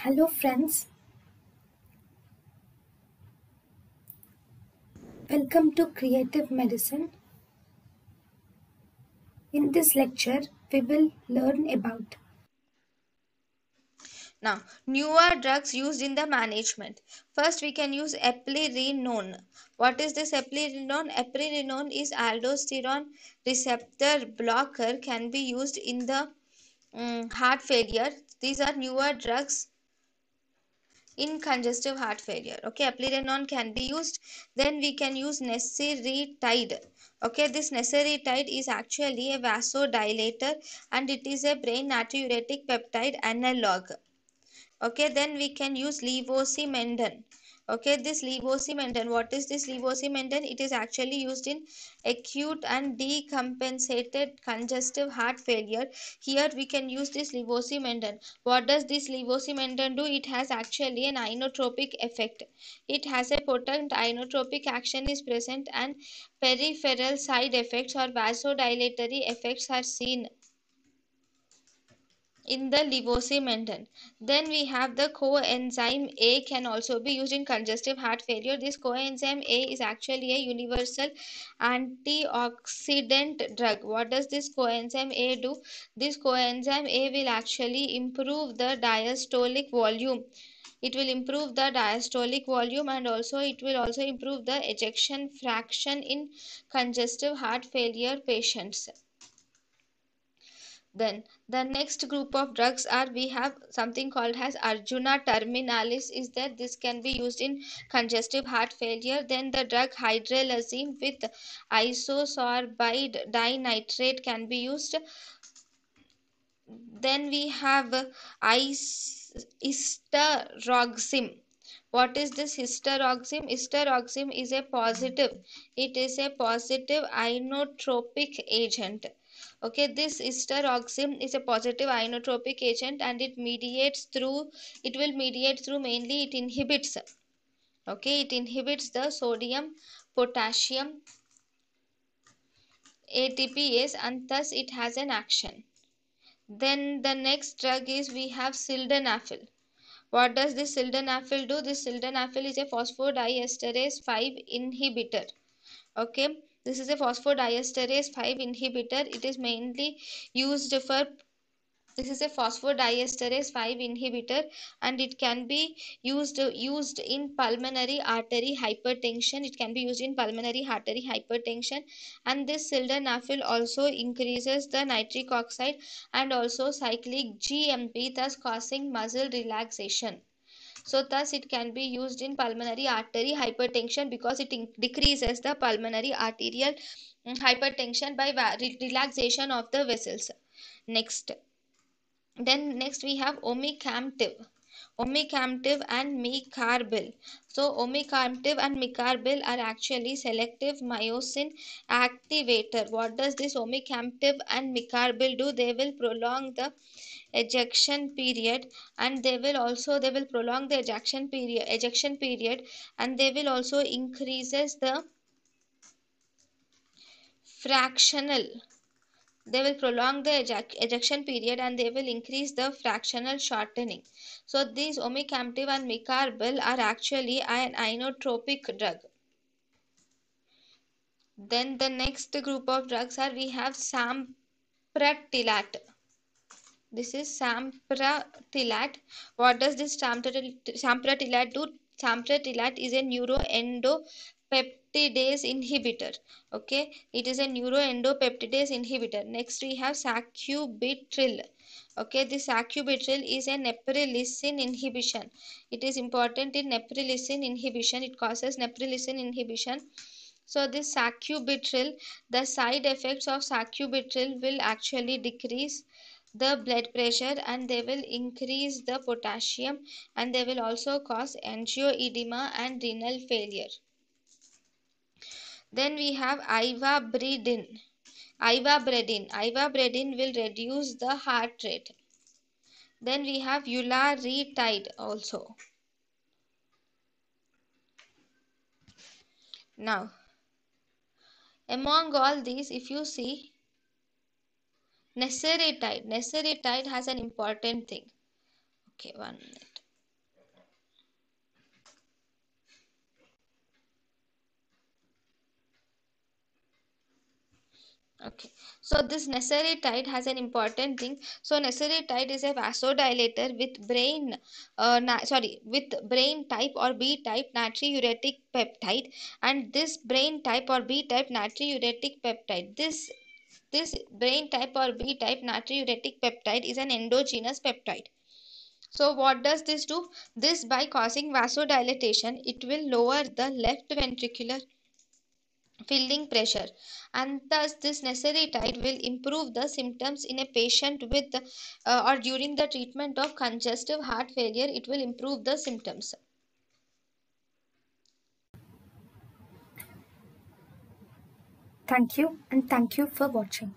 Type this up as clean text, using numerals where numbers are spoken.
Hello, friends. Welcome to Creative Medicine. In this lecture, we will learn about Now, newer drugs used in the management. First, we can use eplerenone. What is this eplerenone? Eplerenone is aldosterone receptor blocker, can be used in the heart failure. These are newer drugs in congestive heart failure. Okay, eplerenone can be used. Then we can use necseritide. Okay, this necseritide is actually a vasodilator and it is a brain natriuretic peptide analog. Okay, then we can use levosimendan. Okay, this levosimendan, what is this levosimendan? It is actually used in acute and decompensated congestive heart failure. Here we can use this levosimendan. What does this levosimendan do? It has actually an inotropic effect. It has a potent inotropic action is present and peripheral side effects or vasodilatory effects are seen in the levosimendan. Then we have the coenzyme A can also be used in congestive heart failure. This coenzyme A is actually a universal antioxidant drug. What does this coenzyme A do? This coenzyme A will actually improve the diastolic volume. It will improve the diastolic volume and also it will also improve the ejection fraction in congestive heart failure patients. Then the next group of drugs are, we have something called as Arjuna terminalis is that this can be used in congestive heart failure. Then the drug hydralazine with isosorbide dinitrate can be used. Then we have istaroxim. What is this istaroxim? Istaroxim is a positive. It is a positive inotropic agent. Okay, this istaroxim is a positive inotropic agent and it will mediate through mainly it inhibits. Okay, it inhibits the sodium potassium ATPase and thus it has an action. Then the next drug is, we have sildenafil. What does this sildenafil do? This sildenafil is a phosphodiesterase 5 inhibitor. Okay, this is a phosphodiesterase 5 inhibitor. It is mainly used for, this is a phosphodiesterase 5 inhibitor and it can be used in pulmonary artery hypertension. It can be used in pulmonary artery hypertension. And this sildenafil also increases the nitric oxide and also cyclic GMP, thus causing muscle relaxation. So thus it can be used in pulmonary artery hypertension because it decreases the pulmonary arterial hypertension by relaxation of the vessels. Next, then next we have omecamtiv and mecarbil. So omecamtiv and mecarbil are actually selective myosin activator. What does this omecamtiv and mecarbil do? They will prolong the ejection period and they will prolong the ejection period and they will also increases the fractional, they will prolong the ejection period and they will increase the fractional shortening. So these omecamtiv and mecarbil are actually an inotropic drug. Then the next group of drugs are, we have sampratilat. This is sampratilat. What does this sampratilat do? Sampratilat is a neuroendopeptidase inhibitor. Okay, it is a neuroendopeptidase inhibitor. Next we have sacubitril. Okay, this sacubitril is a neprilysin inhibition. It is important in neprilysin inhibition. It causes neprilysin inhibition. So this sacubitril, the side effects of sacubitril will actually decrease the blood pressure and they will increase the potassium and they will also cause angioedema and renal failure. Then we have ivabradine. Ivabradine will reduce the heart rate. Then we have ularitide also. Now, among all these, if you see, necseritide has an important thing. Okay, 1 minute. Okay, so this necessary has an important thing. So necessary is a vasodilator with with brain type or B type natriuretic peptide, and this brain type or B type natriuretic peptide. This brain type or B type natriuretic peptide is an endogenous peptide. So what does this do? This, by causing vasodilatation, it will lower the left ventricular filling pressure, and thus this necessary tide will improve the symptoms in a patient with or during the treatment of congestive heart failure. It will improve the symptoms. Thank you and thank you for watching.